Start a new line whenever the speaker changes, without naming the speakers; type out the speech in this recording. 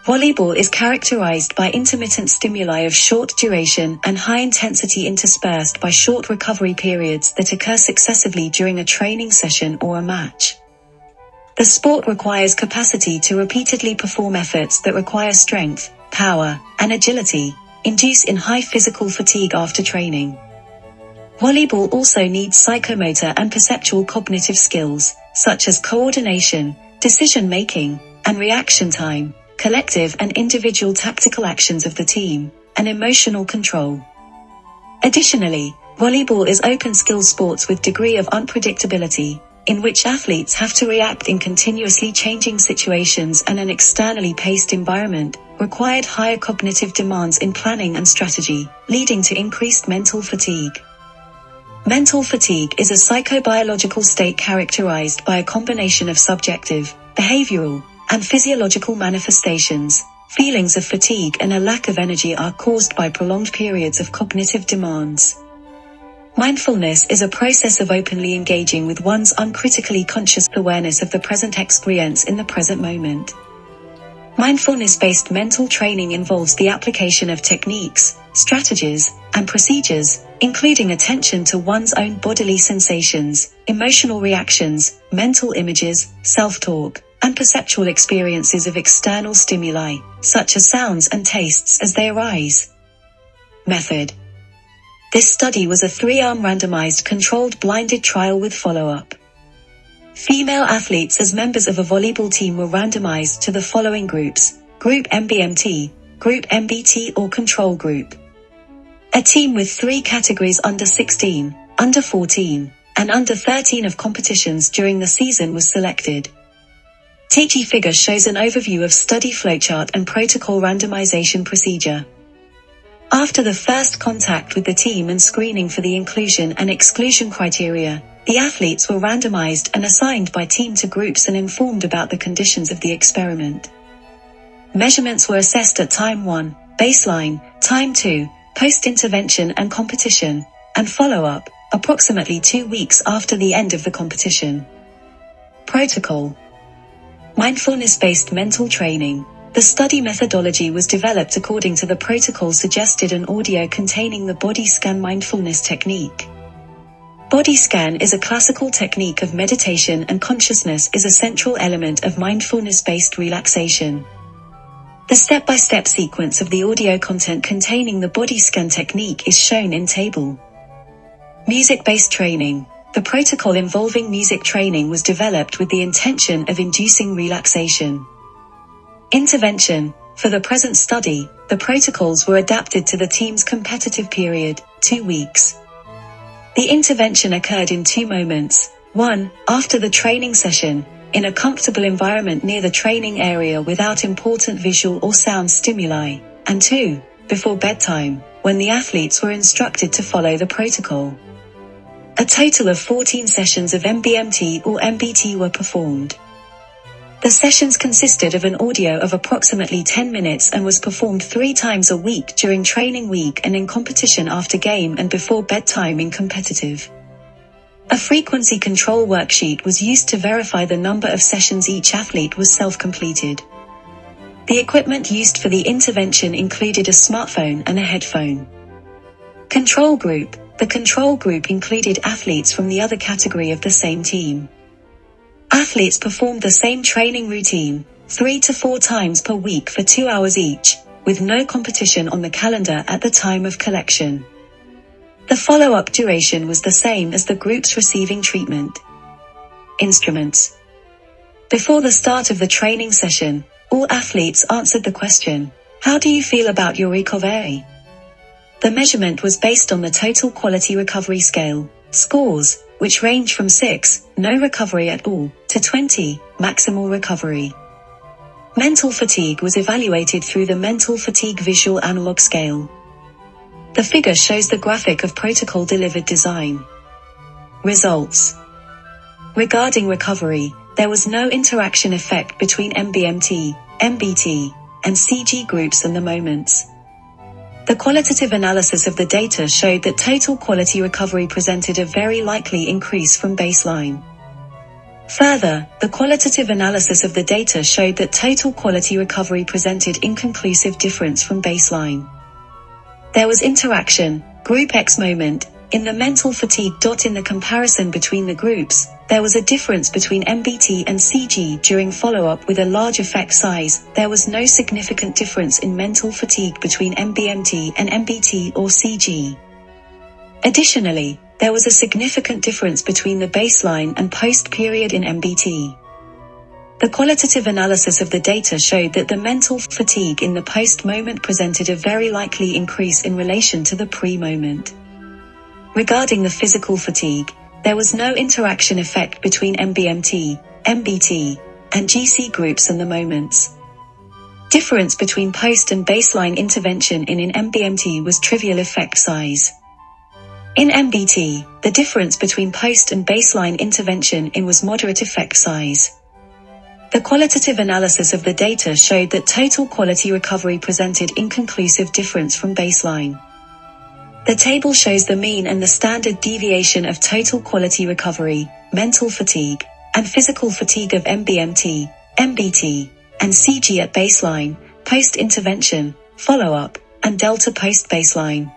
Volleyball is characterized by intermittent stimuli of short duration and high intensity interspersed by short recovery periods that occur successively during a training session or a match. The sport requires capacity to repeatedly perform efforts that require strength, power, and agility, induce in high physical fatigue after training. Volleyball also needs psychomotor and perceptual cognitive skills, such as coordination, decision-making, and reaction time, collective and individual tactical actions of the team, and emotional control. Additionally, volleyball is open skill sports with degree of unpredictability, in which athletes have to react in continuously changing situations and an externally paced environment, required higher cognitive demands in planning and strategy, leading to increased mental fatigue. Mental fatigue is a psychobiological state characterized by a combination of subjective, behavioral, and physiological manifestations. Feelings of fatigue and a lack of energy are caused by prolonged periods of cognitive demands. Mindfulness is a process of openly engaging with one's uncritically conscious awareness of the present experience in the present moment. Mindfulness-based mental training involves the application of techniques, strategies, and procedures, including attention to one's own bodily sensations, emotional reactions, mental images, self-talk, and perceptual experiences of external stimuli, such as sounds and tastes as they arise. Method. This study was a 3-arm randomized controlled blinded trial with follow-up. Female athletes as members of a volleyball team were randomized to the following groups: Group MBMT, Group MBT or Control Group. A team with 3 categories under 16, under 14, and under 13 of competitions during the season was selected. TG figure shows an overview of study flowchart and protocol randomization procedure. After the first contact with the team and screening for the inclusion and exclusion criteria, the athletes were randomized and assigned by team to groups and informed about the conditions of the experiment. Measurements were assessed at time 1, baseline, time 2, post-intervention and competition, and follow-up, approximately 2 weeks after the end of the competition. Protocol. Mindfulness-based mental training. The study methodology was developed according to the protocol suggested and audio containing the body scan mindfulness technique. Body scan is a classical technique of meditation and consciousness is a central element of mindfulness-based relaxation. The step-by-step sequence of the audio content containing the body scan technique is shown in table. Music-based training. The protocol involving music training was developed with the intention of inducing relaxation. Intervention. For the present study, the protocols were adapted to the team's competitive period, 2 weeks. The intervention occurred in 2 moments: 1, after the training session, in a comfortable environment near the training area without important visual or sound stimuli, and 2, before bedtime, when the athletes were instructed to follow the protocol. A total of 14 sessions of MBMT or MBT were performed. The sessions consisted of an audio of approximately 10 minutes and was performed 3 times a week during training week and in competition after game and before bedtime in competitive. A frequency control worksheet was used to verify the number of sessions each athlete was self-completed. The equipment used for the intervention included a smartphone and a headphone. Control group. The control group included athletes from the other category of the same team. Athletes performed the same training routine, 3 to 4 times per week for 2 hours each, with no competition on the calendar at the time of collection. The follow-up duration was the same as the groups receiving treatment. Instruments. Before the start of the training session, all athletes answered the question, "How do you feel about your recovery?" The measurement was based on the Total Quality Recovery Scale, scores, which range from 6, no recovery at all, to 20, maximal recovery. Mental fatigue was evaluated through the Mental Fatigue Visual Analog Scale. The figure shows the graphic of protocol-delivered design. Results. Regarding recovery, there was no interaction effect between MBMT, MBT, and CG groups and the moments. The qualitative analysis of the data showed that total quality recovery presented a very likely increase from baseline. Further, the qualitative analysis of the data showed that total quality recovery presented inconclusive difference from baseline. There was interaction, Group X moment, in the mental fatigue. In the comparison between the groups, there was a difference between MBT and CG during follow-up with a large effect size. There was no significant difference in mental fatigue between MBMT and MBT or CG. Additionally, there was a significant difference between the baseline and post-period in MBT. The qualitative analysis of the data showed that the mental fatigue in the post-moment presented a very likely increase in relation to the pre-moment. Regarding the physical fatigue, there was no interaction effect between MBMT, MBT, and GC groups and the moments. Difference between post and baseline intervention in MBMT was trivial effect size. In MBT, the difference between post and baseline intervention was moderate effect size. The qualitative analysis of the data showed that total quality recovery presented inconclusive difference from baseline. The table shows the mean and the standard deviation of total quality recovery, mental fatigue, and physical fatigue of MBMT, MBT, and CG at baseline, post-intervention, follow-up, and delta post-baseline.